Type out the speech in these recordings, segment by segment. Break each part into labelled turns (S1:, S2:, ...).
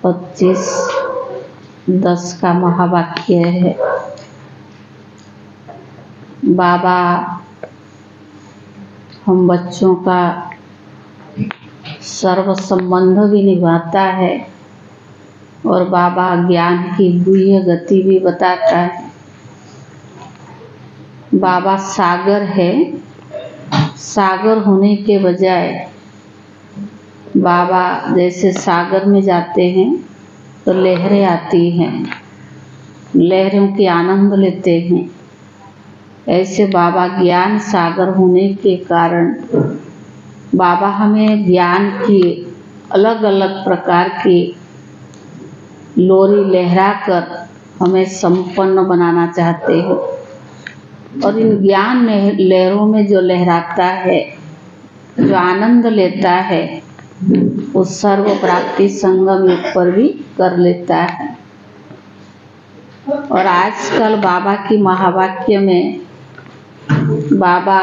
S1: 25:10 का महावाक्य है। बाबा हम बच्चों का सर्व संबंध भी निभाता है और बाबा ज्ञान की गुह्य गति भी बताता है। बाबा सागर है, सागर होने के बजाय बाबा जैसे सागर में जाते हैं तो लहरें आती हैं, लहरों के आनंद लेते हैं। ऐसे बाबा ज्ञान सागर होने के कारण बाबा हमें ज्ञान की अलग अलग प्रकार की लोरी लहराकर हमें संपन्न बनाना चाहते हैं। और इन ज्ञान लहरों में जो लहराता है, जो आनंद लेता है, उस सर्व प्राप्ति संगम युग पर भी कर लेता है। और आजकल बाबा की महावाक्य में बाबा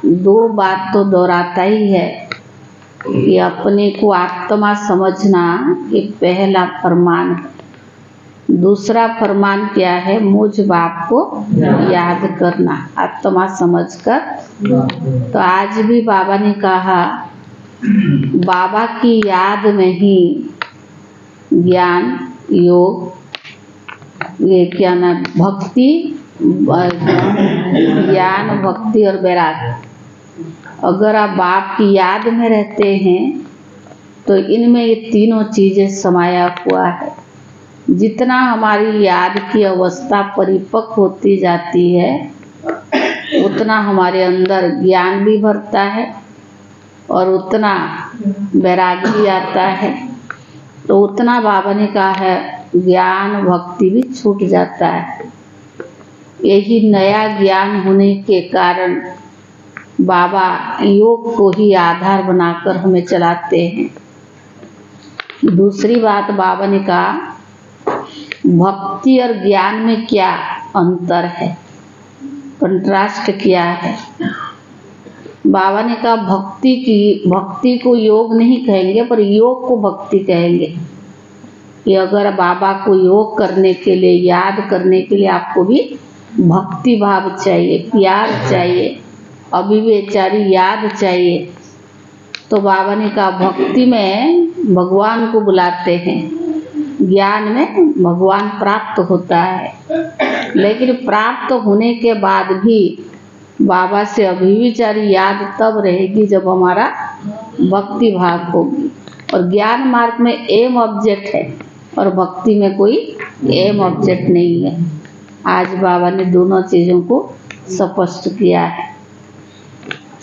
S1: 2 बात तो दोहराता ही है कि अपने को आत्मा समझना एक पहला फरमान है। दूसरा फरमान क्या है? मुझ बाप को याद करना, आत्मा समझकर। तो आज भी बाबा ने कहा बाबा की याद में ही ज्ञान, योग, ये क्या ना, भक्ति, ज्ञान, भक्ति और वैराग्य। अगर आप बाप की याद में रहते हैं तो इनमें ये तीनों चीजें समाया हुआ है। जितना हमारी याद की अवस्था परिपक्व होती जाती है उतना हमारे अंदर ज्ञान भी भरता है और उतना वैराग्य भी आता है। तो उतना बाबा ने कहा है ज्ञान भक्ति भी छूट जाता है। यही नया ज्ञान होने के कारण बाबा योग को ही आधार बनाकर हमें चलाते हैं। दूसरी बात बाबा ने कहा भक्ति और ज्ञान में क्या अंतर है, कंट्रास्ट क्या है। बाबा ने कहा भक्ति को योग नहीं कहेंगे पर योग को भक्ति कहेंगे। कि अगर बाबा को योग करने के लिए, याद करने के लिए आपको भी भक्ति भाव चाहिए, प्यार चाहिए, अभिव्यचारी याद चाहिए। तो बाबा ने कहा भक्ति में भगवान को बुलाते हैं, ज्ञान में भगवान प्राप्त होता है। लेकिन प्राप्त होने के बाद भी बाबा से अभिव्यचारी याद तब रहेगी जब हमारा भक्ति भाव होगी। और ज्ञान मार्ग में एम ऑब्जेक्ट है और भक्ति में कोई एम ऑब्जेक्ट नहीं है। आज बाबा ने दोनों चीजों को स्पष्ट किया है।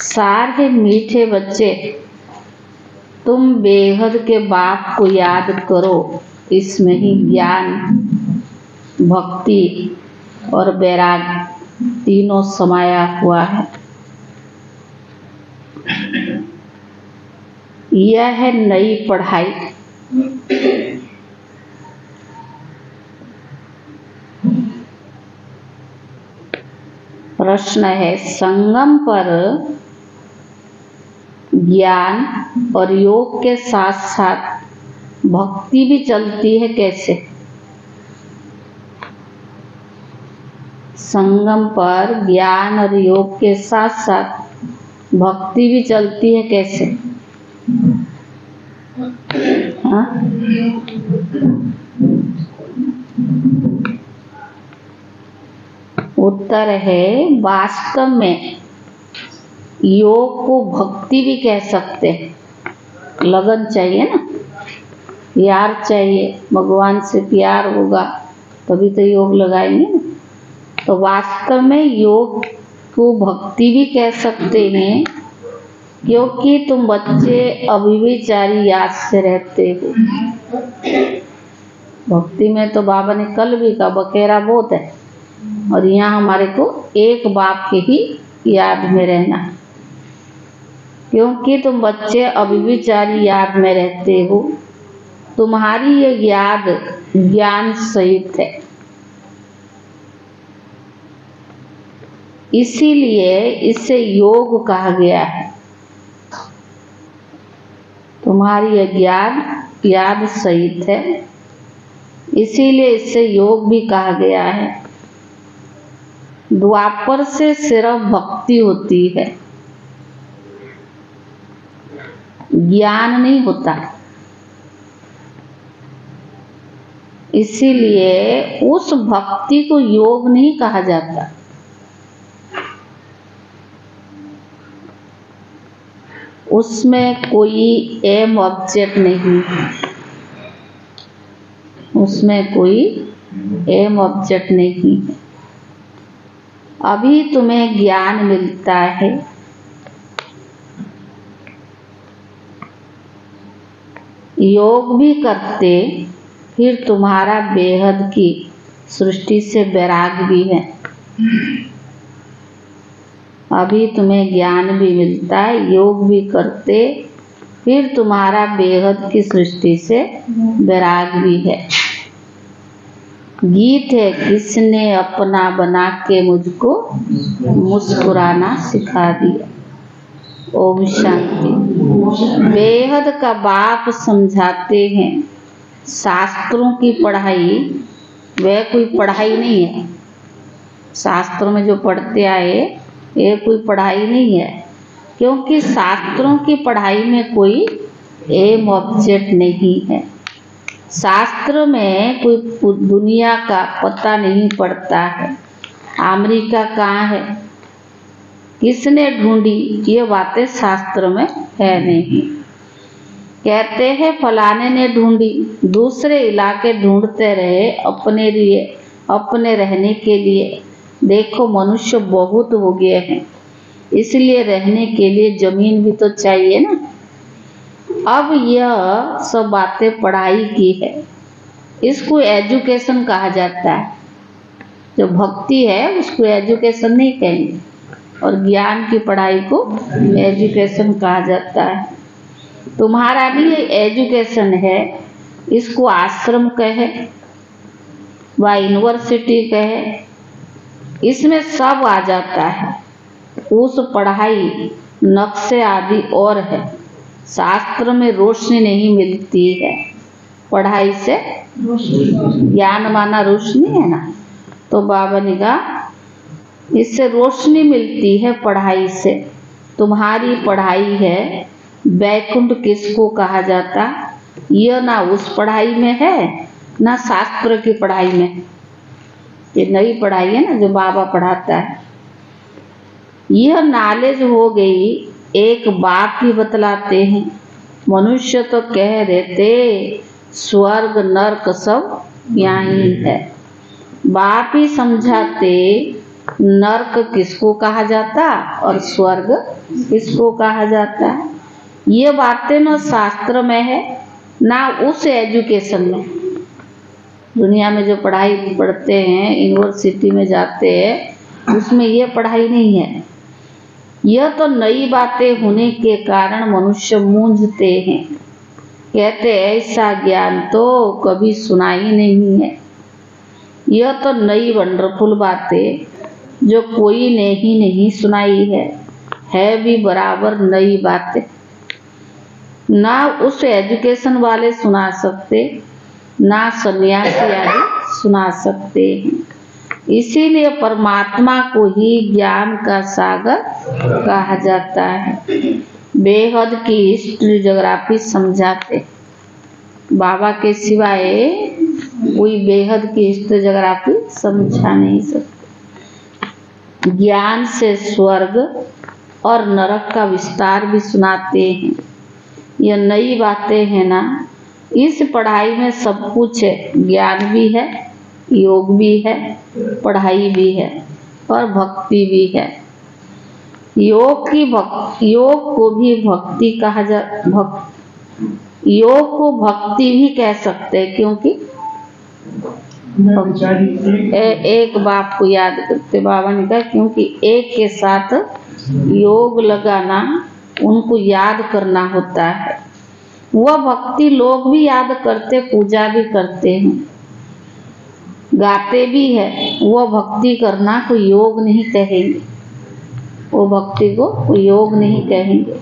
S1: सार है मीठे बच्चे, तुम बेहद के बाप को याद करो, इसमें ही ज्ञान, भक्ति और वैराग्य तीनों समाया हुआ है। यह है नई पढ़ाई। प्रश्न है संगम पर ज्ञान और योग के साथ साथ भक्ति भी चलती है, कैसे? संगम पर ज्ञान और योग के साथ साथ भक्ति भी चलती है, कैसे? हाँ? उत्तर है वास्तव में योग को भक्ति भी कह सकते हैं। लगन चाहिए ना, प्यार चाहिए, भगवान से प्यार होगा तभी तो योग लगाएंगे ना। तो वास्तव में योग को भक्ति भी कह सकते हैं क्योंकि तुम बच्चे अभिव्यचारी याद से रहते हो। भक्ति में तो बाबा ने कल भी कहा बखेरा बहुत है और यहाँ हमारे को एक बाप के ही याद में रहना है। क्योंकि तुम बच्चे अभिव्यचारी याद में रहते हो, तुम्हारी ये याद ज्ञान सहित है। इसीलिए इसे योग कहा गया है। तुम्हारी ये ज्ञान याद सहित है इसीलिए इससे योग भी कहा गया है। द्वापर से सिर्फ भक्ति होती है, ज्ञान नहीं होता। इसीलिए उस भक्ति को योग नहीं कहा जाता। उसमें कोई एम ऑब्जेक्ट नहीं है, उसमें कोई एम ऑब्जेक्ट नहीं है। अभी तुम्हें ज्ञान मिलता है, योग भी करते, फिर तुम्हारा बेहद की सृष्टि से वैराग भी है। अभी तुम्हें ज्ञान भी मिलता है, योग भी करते, फिर तुम्हारा बेहद की सृष्टि से वैराग भी है। गीत है, किसने अपना बना के मुझको मुस्कुराना सिखा दिया। ओम शांति। बेहद का बाप समझाते हैं, शास्त्रों की पढ़ाई वह कोई पढ़ाई नहीं है। शास्त्रों में जो पढ़ते आए ये कोई पढ़ाई नहीं है, क्योंकि शास्त्रों की पढ़ाई में कोई एम ऑब्जेक्ट नहीं है। शास्त्र में कोई दुनिया का पता नहीं पड़ता है। अमेरिका कहाँ है, किसने ढूंढी, ये बातें शास्त्र में है नहीं। कहते हैं फलाने ने ढूंढी, दूसरे इलाके ढूंढते रहे अपने लिए, अपने रहने के लिए। देखो मनुष्य बहुत हो गए हैं, इसलिए रहने के लिए जमीन भी तो चाहिए ना। अब यह सब बातें पढ़ाई की है, इसको एजुकेशन कहा जाता है। जो भक्ति है उसको एजुकेशन नहीं कहेंगे, और ज्ञान की पढ़ाई को एजुकेशन कहा जाता है। तुम्हारा भी ये एजुकेशन है, इसको आश्रम कहे व यूनिवर्सिटी कहे, इसमें सब आ जाता है। उस पढ़ाई नक्शे आदि और है, शास्त्र में रोशनी नहीं मिलती है। पढ़ाई से ज्ञान माना रोशनी है ना, तो बाबा ने कहा इससे रोशनी मिलती है पढ़ाई से। तुम्हारी पढ़ाई है, वैकुंठ किसको कहा जाता, यह ना उस पढ़ाई में है ना शास्त्र की पढ़ाई में। ये नई पढ़ाई है ना जो बाबा पढ़ाता है। यह नॉलेज हो गई, एक बाप ही बतलाते हैं। मनुष्य तो कह देते स्वर्ग नरक सब यहीं है, बाप ही समझाते नरक किसको कहा जाता और स्वर्ग किसको कहा जाता है। ये बातें न शास्त्र में है ना उस एजुकेशन में। दुनिया में जो पढ़ाई पढ़ते हैं, यूनिवर्सिटी में जाते हैं, उसमें ये पढ़ाई नहीं है। यह तो नई बातें होने के कारण मनुष्य मूंझते हैं, कहते ऐसा ज्ञान तो कभी सुना ही नहीं है। यह तो नई वंडरफुल बातें जो कोई ने ही नहीं सुनाई है भी बराबर नई बातें। ना उस एजुकेशन वाले सुना सकते, ना सन्यासी आदि सुना सकते हैं। इसीलिए परमात्मा को ही ज्ञान का सागर कहा जाता है। बेहद की हिस्ट्री ज्योग्राफी समझाते, बाबा के सिवाय कोई बेहद की हिस्ट्री ज्योग्राफी समझा नहीं सकते। ज्ञान से स्वर्ग और नरक का विस्तार भी सुनाते हैं। यह नई बातें हैं ना, इस पढ़ाई में सब कुछ है, ज्ञान भी है, योग भी है, पढ़ाई भी है और भक्ति भी है। योग को भी भक्ति कहा योग को भक्ति भी कह सकते हैं, क्योंकि एक बाप को याद करते बाबा ने कहा, क्योंकि एक के साथ योग लगाना उनको याद करना होता है। वह भक्ति लोग भी याद करते, पूजा भी करते हैं, गाते भी है। वह भक्ति करना कोई योग नहीं कहेंगे, वो भक्ति को कोई योग नहीं कहेंगे।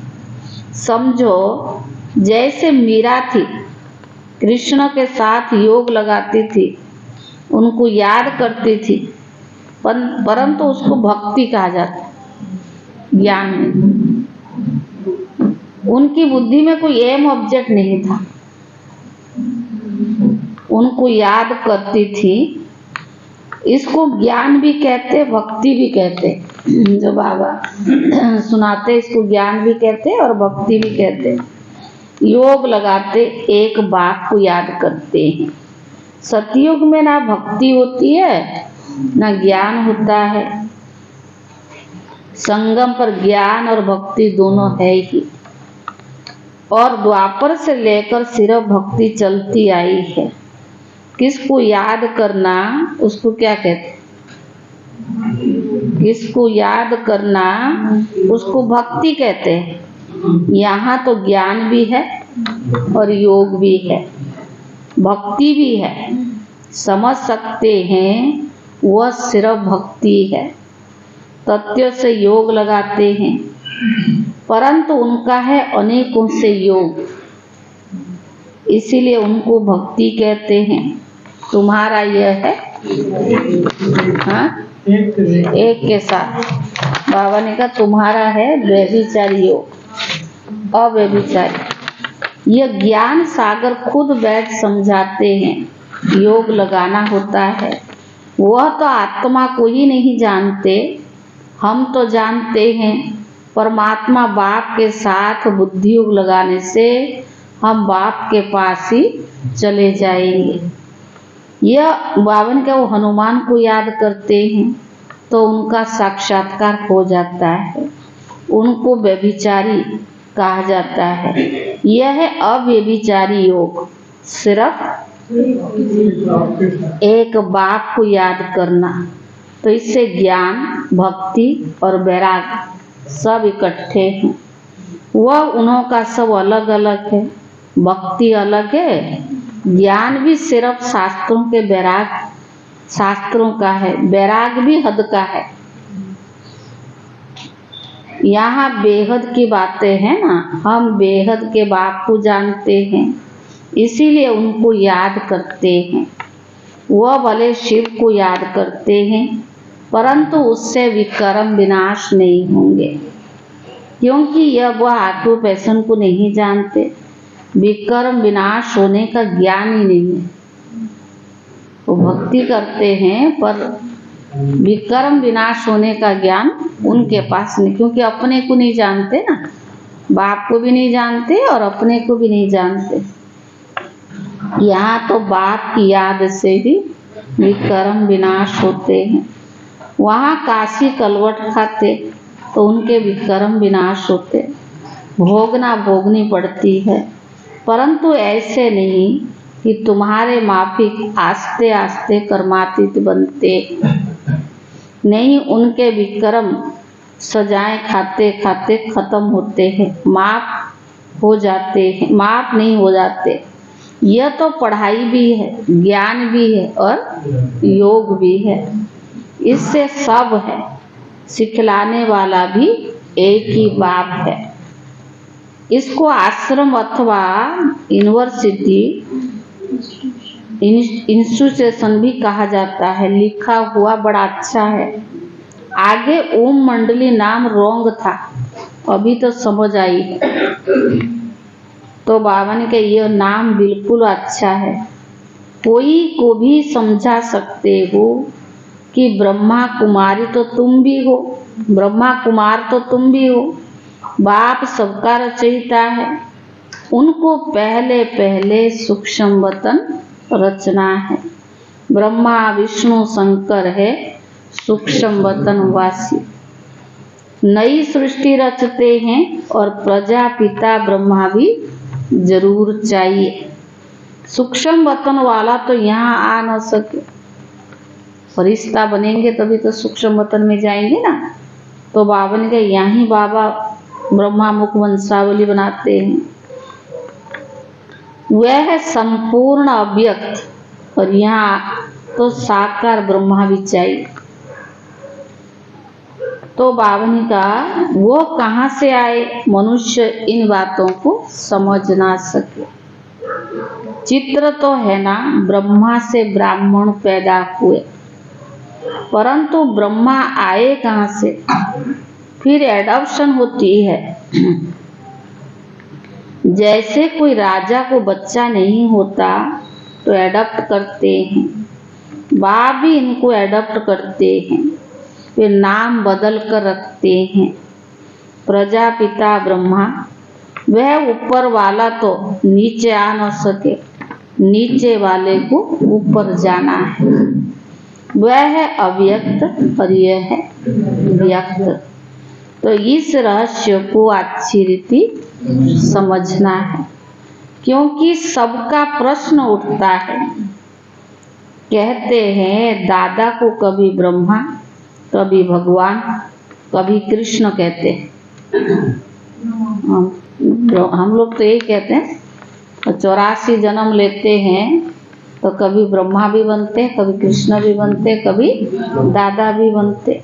S1: समझो जैसे मीरा थी, कृष्ण के साथ योग लगाती थी, उनको याद करती थी, परंतु उसको भक्ति कहा जाता है, ज्ञान नहीं। उनकी बुद्धि में कोई एम ऑब्जेक्ट नहीं था, उनको याद करती थी। इसको ज्ञान भी कहते, भक्ति भी कहते। जो बाबा सुनाते इसको ज्ञान भी कहते और भक्ति भी कहते। योग लगाते एक बात को याद करते हैं। सतयुग में ना भक्ति होती है ना ज्ञान होता है, संगम पर ज्ञान और भक्ति दोनों है ही। और द्वापर से लेकर सिर्फ भक्ति चलती आई है। किसको याद करना उसको क्या कहते हैं? किसको याद करना उसको भक्ति कहते हैं। यहाँ तो ज्ञान भी है और योग भी है, भक्ति भी है। समझ सकते हैं वह सिर्फ भक्ति है। तथ्य से योग लगाते हैं, परंतु उनका है अनेकों से योग, इसीलिए उनको भक्ति कहते हैं। तुम्हारा यह है हाँ एक के साथ। बाबा ने कहा तुम्हारा है व्यभिचारी योग, अव्यभिचारी। यह ज्ञान सागर खुद बैठ समझाते हैं। योग लगाना होता है, वह तो आत्मा को ही नहीं जानते, हम तो जानते हैं। परमात्मा बाप के साथ बुद्धि योग लगाने से हम बाप के पास ही चले जाएंगे। यह बावन का वो हनुमान को याद करते हैं तो उनका साक्षात्कार हो जाता है, उनको व्यभिचारी कहा जाता है। यह है अव्यभिचारी योग, सिर्फ एक बाप को याद करना। तो इससे ज्ञान, भक्ति और वैराग सब इकट्ठे हैं। वह उन्हों का सब अलग अलग है। भक्ति अलग है, ज्ञान भी सिर्फ शास्त्रों के वैराग शास्त्रों का है, वैराग भी हद का है। यहाँ बेहद की बातें हैं ना, हम बेहद के बाप को जानते हैं, इसीलिए उनको याद करते हैं। वह भले शिव को याद करते हैं, परंतु उससे विकर्म विनाश नहीं होंगे, क्योंकि यह वह ऑक्यूपेशन को नहीं जानते। विकर्म विनाश होने का ज्ञान ही नहीं है। वो भक्ति करते हैं पर विकर्म विनाश होने का ज्ञान उनके पास नहीं, क्योंकि अपने को नहीं जानते ना, बाप को भी नहीं जानते और अपने को भी नहीं जानते। यहाँ तो बाप की याद से ही विकर्म विनाश होते हैं। वहाँ काशी कलवट खाते तो उनके विकर्म विनाश होते, भोगना भोगनी पड़ती है। परंतु ऐसे नहीं कि तुम्हारे माफिक आस्ते आस्ते कर्मातीत बनते नहीं, उनके विक्रम सजाएं खाते खाते खत्म होते हैं, माफ हो जाते हैं, माफ नहीं हो जाते। यह तो पढ़ाई भी है, ज्ञान भी है और योग भी है। इससे सब है, सिखलाने वाला भी एक ही बाप है। इसको आश्रम अथवा यूनिवर्सिटी इंस्टीट्यूशन भी कहा जाता है। लिखा हुआ बड़ा अच्छा है। आगे ओम मंडली नाम रोंग था, अभी तो समझ आई। तो बाबा ने कहा यह नाम बिल्कुल अच्छा है। कोई को भी समझा सकते हो कि ब्रह्मा कुमारी तो तुम भी हो, ब्रह्मा कुमार तो तुम भी हो। बाप सबका रचयिता है, उनको पहले पहले सूक्ष्म वतन रचना है। ब्रह्मा विष्णु शंकर है सूक्ष्म वतन वासी। नई सृष्टि रचते हैं और प्रजापिता ब्रह्मा भी जरूर चाहिए। सूक्ष्म वतन वाला तो यहाँ आ न सके, फरिश्ता बनेंगे तभी तो सूक्ष्म वतन में जाएंगे ना। तो बाबा ने कहा यहाँ बाबा ब्रह्मा मुख वंशावली बनाते हैं। वह है संपूर्ण अव्यक्त, और यहाँ तो साकार ब्रह्मा भी चाहिए। तो बाबा ने कहा वो कहाँ से आए, मनुष्य इन बातों को समझ ना सके। चित्र तो है ना, ब्रह्मा से ब्राह्मण पैदा हुए, परंतु ब्रह्मा आए कहाँ से? फिर एडॉप्शन होती है। जैसे कोई राजा को बच्चा नहीं होता तो एडॉप्ट करते हैं, बाप भी इनको एडॉप्ट करते हैं, फिर नाम बदल कर रखते हैं। प्रजापिता ब्रह्मा, वह ऊपर वाला तो नीचे आ न सके, नीचे वाले को ऊपर जाना है। वह है अव्यक्त और यह है व्यक्त। तो इस रहस्य को अच्छी रीति समझना है, क्योंकि सबका प्रश्न उठता है। कहते हैं दादा को कभी ब्रह्मा, कभी भगवान, कभी कृष्ण कहते हैं। हम लोग तो यही कहते हैं। 84 जन्म लेते हैं तो कभी ब्रह्मा भी बनते, कभी कृष्ण भी बनते, कभी दादा भी बनते।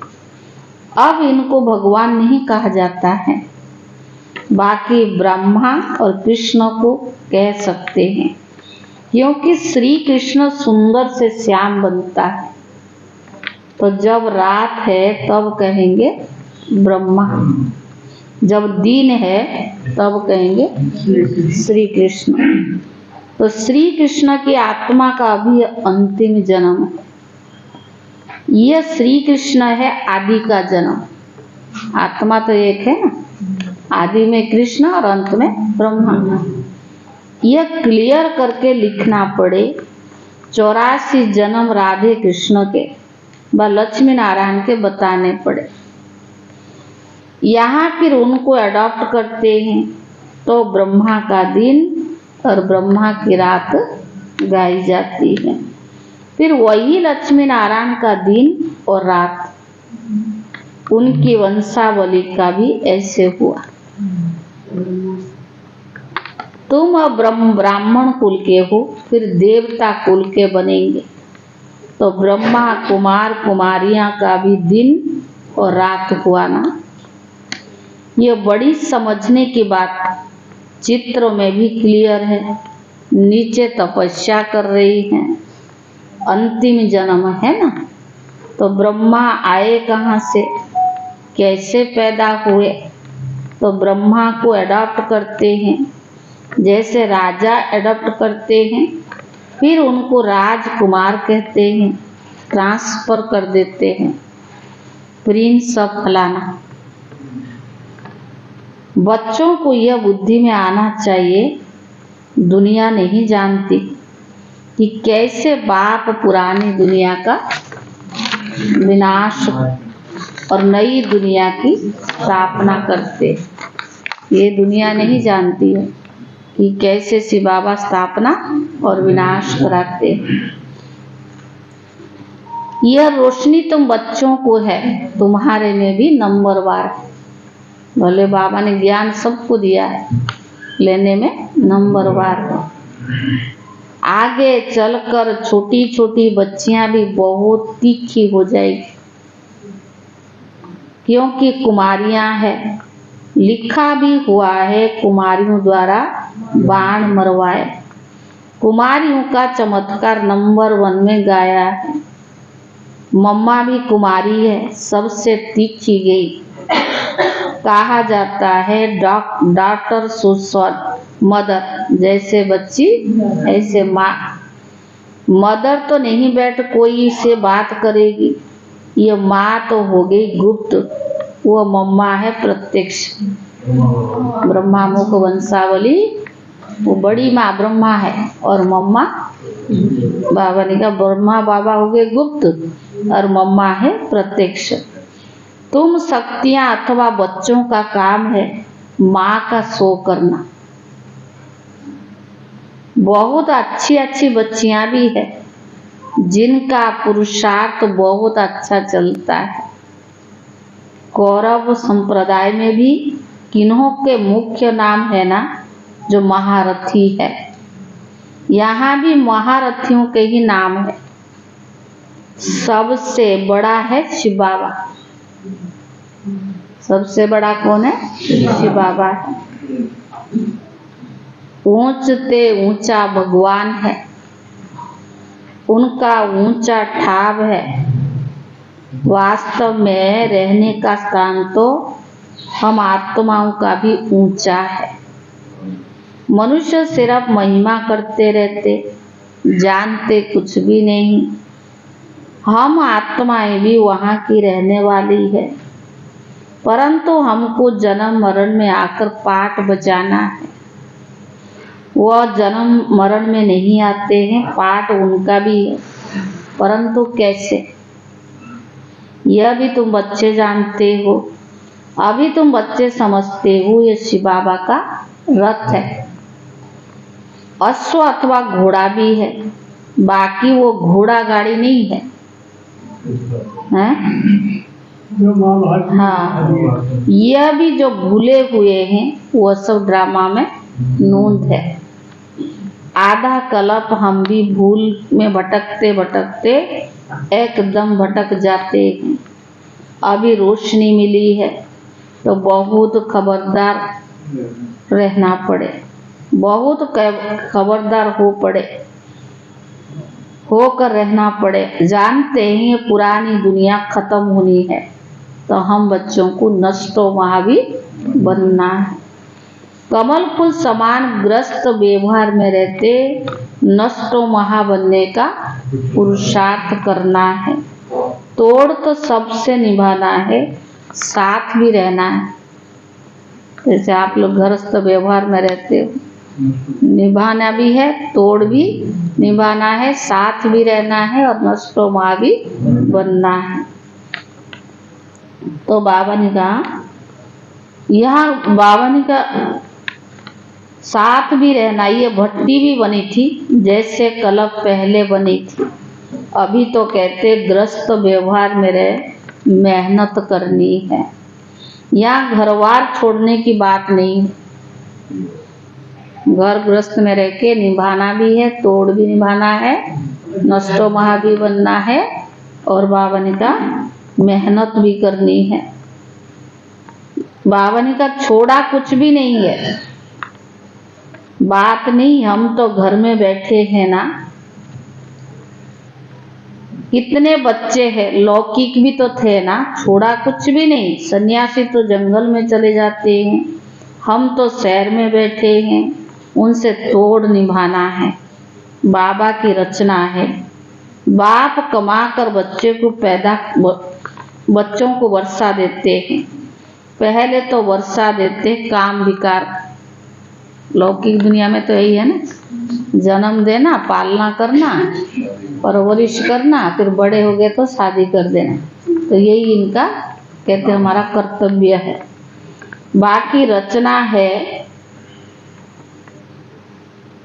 S1: अब इनको भगवान नहीं कहा जाता है, बाकी ब्रह्मा और कृष्ण को कह सकते हैं, क्योंकि श्री कृष्ण सुंदर से श्याम बनता है। तो जब रात है तब कहेंगे ब्रह्मा, जब दिन है तब कहेंगे श्री कृष्ण। तो श्री कृष्ण की आत्मा का भी अंतिम जन्म है। यह श्री कृष्ण है आदि का जन्म। आत्मा तो एक है ना, आदि में कृष्ण और अंत में ब्रह्मा। यह क्लियर करके लिखना पड़े। 84 जन्म राधे कृष्ण के व लक्ष्मी नारायण के बताने पड़े। यहाँ फिर उनको अडॉप्ट करते हैं तो ब्रह्मा का दिन और ब्रह्मा की रात गाई जाती है। फिर वही लक्ष्मी नारायण का दिन और रात, उनकी वंशावली का भी ऐसे हुआ। तुम अब ब्राह्मण कुल के हो, फिर देवता कुल के बनेंगे। तो ब्रह्मा कुमार कुमारियां का भी दिन और रात हुआ ना। ये बड़ी समझने की बात चित्र में भी क्लियर है। नीचे तपस्या कर रही हैं, अंतिम जन्म है ना। तो ब्रह्मा आए कहाँ से, कैसे पैदा हुए? तो ब्रह्मा को अडॉप्ट करते हैं, जैसे राजा अडॉप्ट करते हैं, फिर उनको राजकुमार कहते हैं, ट्रांसफर कर देते हैं, प्रिंस ऑफ फलाना। बच्चों को यह बुद्धि में आना चाहिए, दुनिया नहीं जानती कि कैसे बाप पुरानी दुनिया का विनाश और नई दुनिया की स्थापना करते। ये दुनिया नहीं जानती है कि कैसे शिव बाबा स्थापना और विनाश कराते। यह रोशनी तुम बच्चों को है, तुम्हारे में भी नंबरवार है। भले बाबा ने ज्ञान सबको दिया है, लेने में नंबरवार है। आगे चलकर छोटी छोटी बच्चियां भी बहुत तीखी हो जाएगी, क्योंकि कुमारियां हैं। लिखा भी हुआ है, कुमारियों द्वारा बाण मरवाए। कुमारियों का चमत्कार नंबर 1 में गाया है। मम्मा भी कुमारी है, सबसे तीखी गई। कहा जाता है डॉक्टर सुसर मदर, जैसे बच्ची ऐसे माँ। मदर तो नहीं बैठ कोई से बात करेगी, ये माँ तो हो गई गुप्त, वो मम्मा है प्रत्यक्ष। ब्रह्मा मुख वंशावली, वो बड़ी माँ ब्रह्मा है और मम्मा बाबा ने कहा ब्रह्मा बाबा हो गए गुप्त और मम्मा है प्रत्यक्ष। तुम शक्तियां अथवा बच्चों का काम है माँ का शो करना। बहुत अच्छी अच्छी बच्चियां भी है जिनका पुरुषार्थ बहुत अच्छा चलता है। कौरव संप्रदाय में भी किन्हों के मुख्य नाम है ना, जो महारथी है। यहाँ भी महारथियों के ही नाम है। सबसे बड़ा है शिव बाबा। सबसे बड़ा कौन है? शिव बाबा है। ऊंचते ऊंचा भगवान है, उनका ऊंचा ठाव है। वास्तव में रहने का स्थान तो हम आत्माओं का भी ऊंचा है। मनुष्य सिर्फ महिमा करते रहते, जानते कुछ भी नहीं। हम आत्माएं भी वहाँ की रहने वाली है, परंतु हमको जन्म मरण में आकर पाठ बजाना है। वह जन्म मरण में नहीं आते हैं, पाठ उनका भी है, परंतु कैसे, यह भी तुम बच्चे जानते हो। अभी तुम बच्चे समझते हो ये शिव बाबा का रथ है। अश्व अथवा घोड़ा भी है, बाकी वो घोड़ा गाड़ी नहीं है, हैं? हाँ, यह भी जो भूले हुए हैं वो सब ड्रामा में नूंद है। आधा कल्प हम भी भूल में भटकते भटकते एकदम भटक जाते हैं। अभी रोशनी मिली है तो बहुत खबरदार रहना पड़े, बहुत खबरदार होकर रहना पड़े। जानते हैं ये पुरानी दुनिया खत्म होनी है, तो हम बच्चों को नष्टो महावीर बनना है। कमल फूल समान ग्रस्त व्यवहार में रहते नष्टो महा बनने का पुरुषार्थ करना है। तोड़ तो सबसे निभाना है, साथ भी रहना है। जैसे आप लोग गृहस्थ व्यवहार में रहते हो, निभाना भी है, तोड़ भी निभाना है, साथ भी रहना है और नष्टो महा भी बनना है। तो बाबा ने कहा, यहाँ बाबा ने कहा साथ भी रहना। ये भट्टी भी बनी थी जैसे कल्प पहले बनी थी। अभी तो कहते ग्रस्त व्यवहार में रहे, मेहनत करनी है। यहाँ घरवार छोड़ने की बात नहीं है। घर गृहस्थ में रह के निभाना भी है, तोड़ भी निभाना है, नष्टो महा भी बनना है, और बाबा ने कहा मेहनत भी करनी है। बाबा ने कहा छोड़ा कुछ भी नहीं है, बात नहीं। हम तो घर में बैठे हैं ना, कितने बच्चे हैं, लौकिक भी तो थे ना, छोड़ा कुछ भी नहीं। सन्यासी तो जंगल में चले जाते हैं, हम तो शहर में बैठे हैं, उनसे तोड़ निभाना है। बाबा की रचना है। बाप कमा कर बच्चों को वर्षा देते हैं। पहले तो वर्षा देते काम विकार, लौकिक दुनिया में तो यही है ना, जन्म देना, पालना करना, परवरिश करना, फिर बड़े हो गए तो शादी कर देना। तो यही इनका कहते हमारा कर्तव्य है। बाकी रचना है।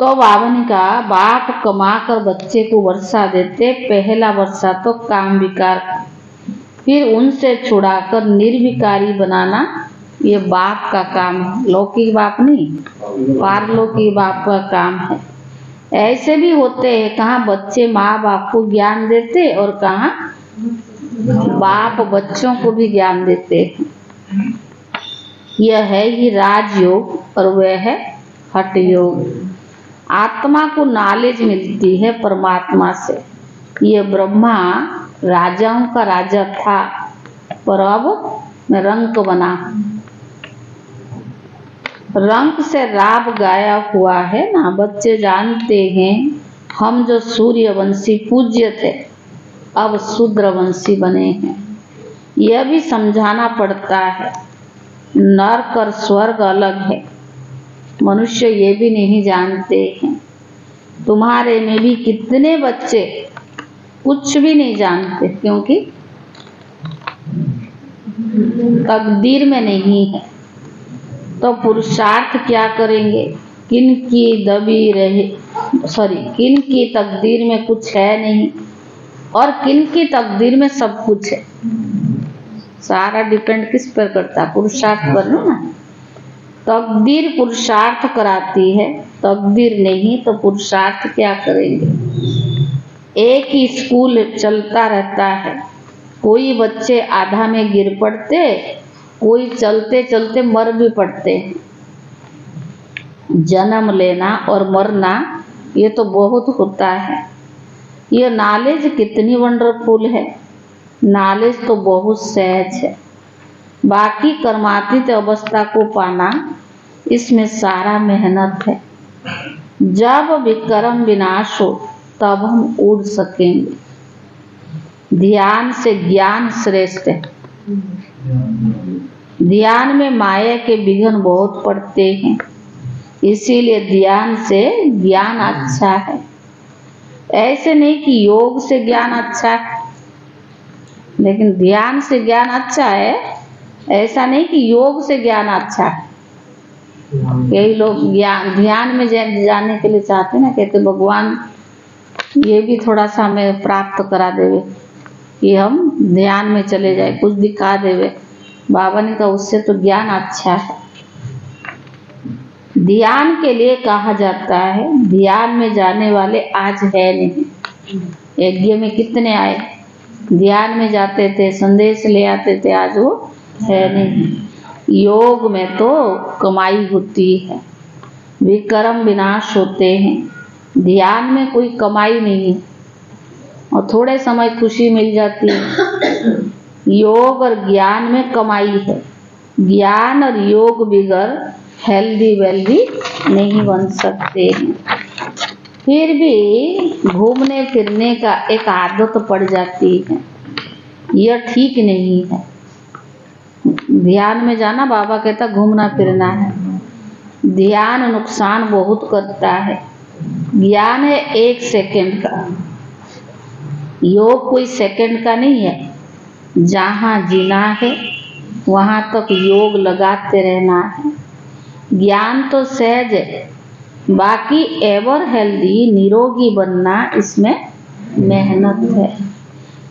S1: तो बाबा ने कहा बाप कमा कर बच्चे को वर्षा देते। पहला वर्षा तो काम विकार, फिर उनसे छुड़ाकर निर्विकारी बनाना, ये बाप का काम है। लौकिक बाप नहीं, पारलौकिक बाप का काम है। ऐसे भी होते हैं, कहाँ बच्चे माँ बाप को ज्ञान देते और कहाँ बाप बच्चों को भी ज्ञान देते हैं। यह है ही राजयोग और वह है हठ योग। आत्मा को नॉलेज मिलती है परमात्मा से। ये ब्रह्मा राजाओं का राजा था, पर अब रंक बना। रंक से राब गाया हुआ है ना। बच्चे जानते हैं हम जो सूर्यवंशी पूज्य थे, अब शूद्रवंशी बने हैं। यह भी समझाना पड़ता है। नरक और स्वर्ग अलग है, मनुष्य ये भी नहीं जानते हैं। तुम्हारे में भी कितने बच्चे कुछ भी नहीं जानते, क्योंकि तकदीर में नहीं है। तो पुरुषार्थ क्या करेंगे? किनकी तकदीर में कुछ है नहीं और किनकी तकदीर में सब कुछ है। सारा डिपेंड किस पर करता है? पुरुषार्थ पर ना। तकदीर पुरुषार्थ कराती है, तकदीर नहीं तो पुरुषार्थ क्या करेंगे? एक ही स्कूल चलता रहता है, कोई बच्चे आधा में गिर पड़ते, कोई चलते चलते मर भी पड़ते हैं। जन्म लेना और मरना ये तो बहुत होता है। ये नॉलेज कितनी वंडरफुल है, नॉलेज तो बहुत सहज है। बाकी कर्मातीत अवस्था को पाना, इसमें सारा मेहनत है। जब विक्रम विनाश हो तब हम उड़ सकेंगे। ध्यान से ज्ञान श्रेष्ठ है। ध्यान में माया के विघ्न बहुत पड़ते हैं, इसीलिए ध्यान से ज्ञान अच्छा है। ऐसे नहीं कि योग से ज्ञान अच्छा है, लेकिन ध्यान से ज्ञान अच्छा है। ऐसा नहीं कि योग से ज्ञान अच्छा है। कई लोग ज्ञान ध्यान में जाने के लिए चाहते ना, कहते भगवान ये भी थोड़ा सा हमें प्राप्त करा देवे कि हम ध्यान में चले जाए, कुछ दिखा देवे। बाबा ने कहा उससे तो ज्ञान अच्छा है। ध्यान के लिए कहा जाता है, ध्यान में जाने वाले आज है नहीं। यज्ञ में कितने आए, ध्यान में जाते थे, संदेश ले आते थे, आज वो है नहीं। योग में तो कमाई होती है, विक्रम विनाश होते हैं। ध्यान में कोई कमाई नहीं है और थोड़े समय खुशी मिल जाती है। योग और ज्ञान में कमाई है। ज्ञान और योग बिगर हेल्दी वेल्दी नहीं बन सकते हैं। फिर भी घूमने फिरने का एक आदत पड़ जाती है, यह ठीक नहीं है। ध्यान में जाना, बाबा कहता घूमना फिरना है। ध्यान नुकसान बहुत करता है। ज्ञान है 1 सेकंड का, योग कोई सेकंड का नहीं है। जहाँ जीना है वहाँ तक योग लगाते रहना है। ज्ञान तो सहज है, बाकी एवर हेल्दी निरोगी बनना, इसमें मेहनत है।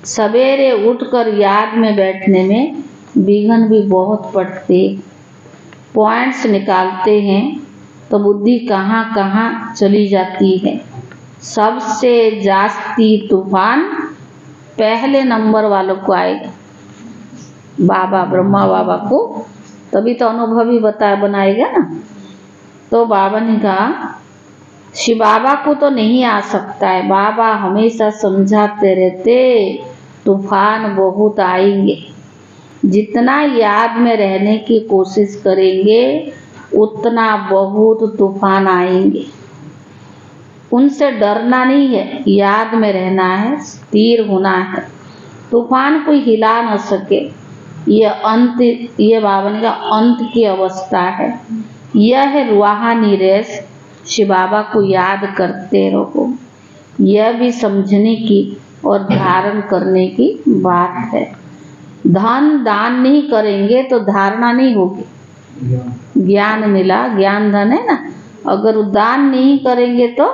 S1: सवेरे उठकर याद में बैठने में विघ्न भी बहुत पड़ते। पॉइंट्स निकालते हैं तो बुद्धि कहाँ कहाँ चली जाती है। सबसे जास्ती तूफान पहले नंबर वालों को आएगा, बाबा ब्रह्मा बाबा को, तभी तो अनुभवी बनाएगा ना। तो बाबा ने कहा शिव बाबा को तो नहीं आ सकता है। बाबा हमेशा समझाते रहते तूफान बहुत आएंगे। जितना याद में रहने की कोशिश करेंगे उतना बहुत तूफान आएंगे। उनसे डरना नहीं है, याद में रहना है, स्थिर होना है। तूफान कोई हिला न सके। ये बाबा का अंत की अवस्था है। यह है रूहानी रेस। शिव बाबा को याद करते रहो। यह भी समझने की और धारण करने की बात है। धन दान नहीं करेंगे तो धारणा नहीं होगी। ज्ञान मिला, ज्ञान धन है ना। अगर दान नहीं करेंगे तो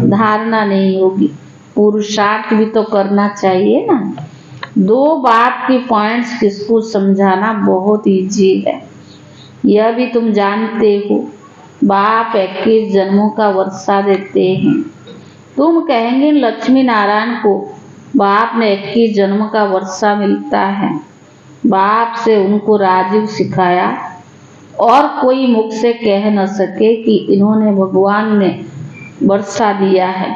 S1: धारणा नहीं होगी। पुरुषार्थ भी तो करना चाहिए ना। 2 बात की पॉइंट्स किसको समझाना बहुत इजी है। यह भी तुम जानते हो, बाप 21 जन्मों का वर्षा देते हैं। तुम कहेंगे लक्ष्मी नारायण को बाप ने 21 जन्म का वर्षा मिलता है। बाप से उनको राजीव सिखाया और कोई मुख से कह न सके कि इन्होंने भगवान ने वर्षा दिया है,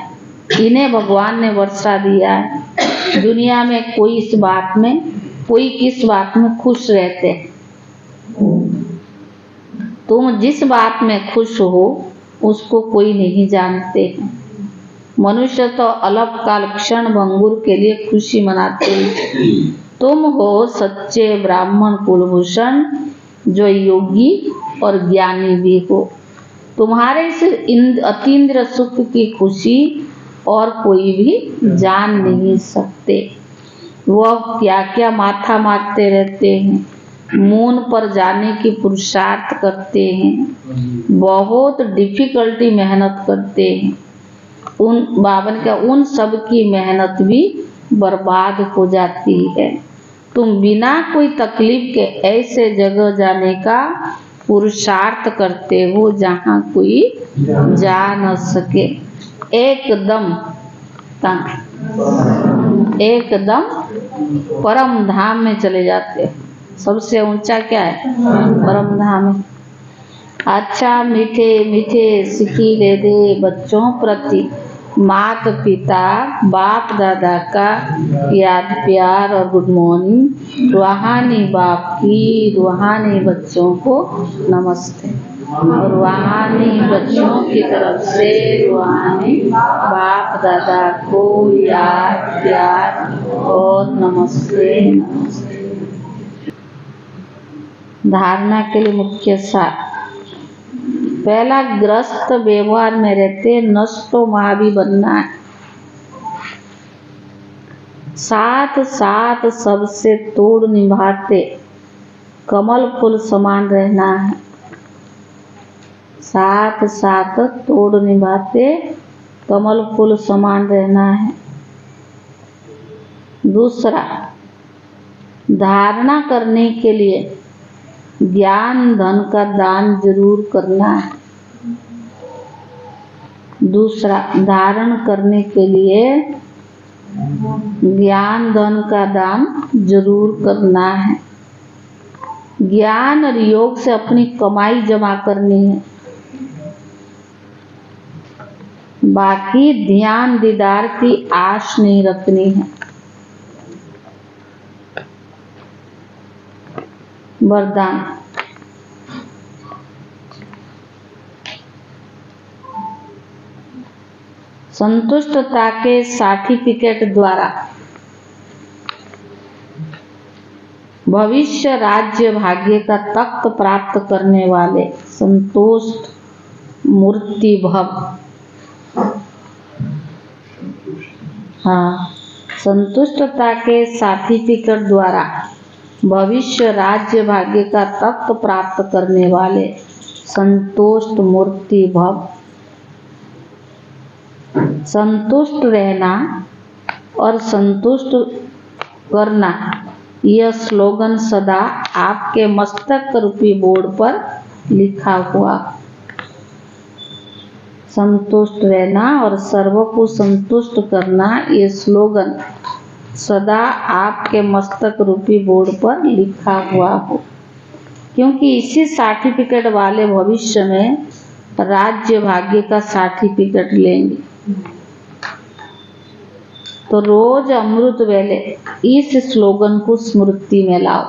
S1: इन्हें भगवान ने वर्षा दिया है। दुनिया में कोई इस बात में, कोई किस बात में खुश रहते। तुम जिस बात में खुश हो उसको कोई नहीं जानते हैं। मनुष्य तो अल्पकाल क्षण भंगुर के लिए खुशी मनाते हैं। तुम हो सच्चे ब्राह्मण कुलभूषण, जो योगी और ज्ञानी भी हो। तुम्हारे इस अतीन्द्र सुख की खुशी और कोई भी जान नहीं सकते। वह क्या क्या माथा मारते रहते हैं, मून पर जाने की पुरुषार्थ करते हैं, बहुत डिफिकल्टी मेहनत करते हैं। उन बावन का उन सब की मेहनत भी बर्बाद हो जाती है। तुम बिना कोई तकलीफ के ऐसे जगह जाने का पुरुषार्थ करते हो जहाँ कोई जा न सके। एकदम परम धाम में चले जाते हैं। सबसे ऊंचा क्या है? परम धाम है। अच्छा मीठे मीठे सिकीले दे बच्चों प्रति माता पिता बाप दादा का याद प्यार और गुड मॉर्निंग। रूहानी बाप की रूहानी बच्चों को नमस्ते और रूहानी बच्चों की तरफ से रूहानी बाप दादा को याद प्यार और नमस्ते। धारणा के लिए मुख्य सार। पहला, ग्रस्त व्यवहार में रहते नष्टो महावी बनना है। साथ साथ सबसे तोड़ निभाते कमल फूल समान रहना है। साथ साथ तोड़ निभाते कमल फूल समान रहना है। दूसरा, धारणा करने के लिए ज्ञान धन का दान जरूर करना है। दूसरा, धारण करने के लिए ज्ञान धन का दान जरूर करना है। ज्ञान और योग से अपनी कमाई जमा करनी है। बाकी ध्यान दीदार की आश नहीं रखनी है। वरदान। संतुष्टता के सर्टिफिकेट द्वारा भविष्य राज्य भाग्य का तख्त प्राप्त करने वाले संतुष्ट मूर्ति भव। हाँ, संतुष्टता के सर्टिफिकेट द्वारा भविष्य राज्य भाग्य का तख्त प्राप्त करने वाले संतुष्ट मूर्ति भव। संतुष्ट रहना और संतुष्ट करना, यह स्लोगन सदा आपके मस्तक रूपी बोर्ड पर लिखा हुआ। संतुष्ट रहना और सर्व को संतुष्ट करना, ये स्लोगन सदा आपके मस्तक रूपी बोर्ड पर लिखा हुआ हो, क्योंकि इसी सर्टिफिकेट वाले भविष्य में राज्य भाग्य का सर्टिफिकेट लेंगे। तो रोज अमृत वेले इस स्लोगन को स्मृति में लाओ।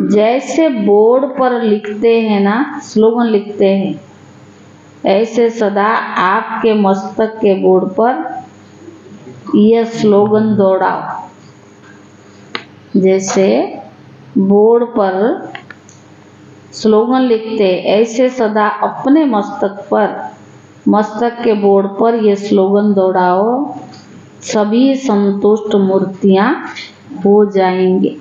S1: जैसे बोर्ड पर लिखते हैं ना, स्लोगन लिखते हैं, ऐसे सदा आपके मस्तक के बोर्ड पर यह स्लोगन दौड़ाओ। जैसे बोर्ड पर स्लोगन लिखते, ऐसे सदा अपने मस्तक के बोर्ड पर यह स्लोगन दौड़ाओ। सभी संतुष्ट मूर्तियां हो जाएंगे।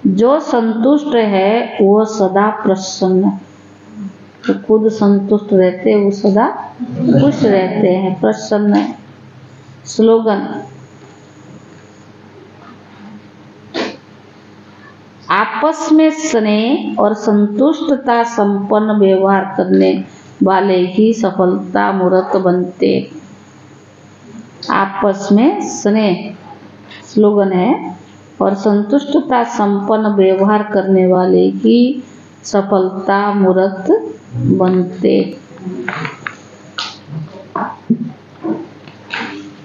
S1: जो संतुष्ट है वो सदा प्रसन्न है। तो खुद संतुष्ट रहते हैं, वो सदा खुश रहते हैं, प्रसन्न है। स्लोगन। आपस में स्नेह और संतुष्टता संपन्न व्यवहार करने वाले ही सफलता मूर्त बनते। आपस में स्नेह स्लोगन है और संतुष्टता संपन्न व्यवहार करने वाले ही सफलता मूर्त बनते।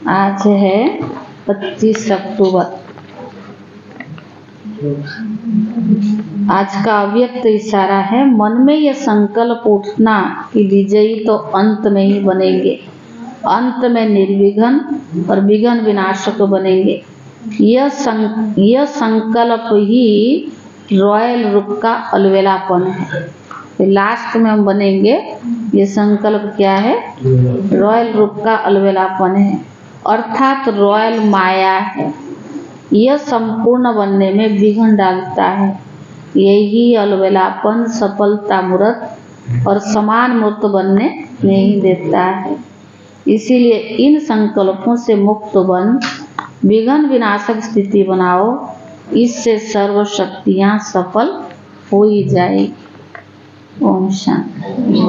S1: आज है 25 अक्टूबर। आज का अव्यक्त इशारा है, मन में यह संकल्प उठना कि विजयी तो अंत में ही बनेंगे, अंत में निर्विघ्न और विघ्न विनाशक बनेंगे। यह संकल्प ही रॉयल रूप का अलवेलापन है। लास्ट में हम बनेंगे, ये संकल्प क्या है? रॉयल रूप का अलवेलापन है, अर्थात रॉयल माया है। यह संपूर्ण बनने में विघ्न डालता है। यही अलवेलापन सफलता मूर्त और समान मूर्त बनने नहीं देता है। इसीलिए इन संकल्पों से मुक्त बन विघ्न विनाशक स्थिति बनाओ। इससे सर्व शक्तियां सफल हो ही जाएगी। ओम शांति।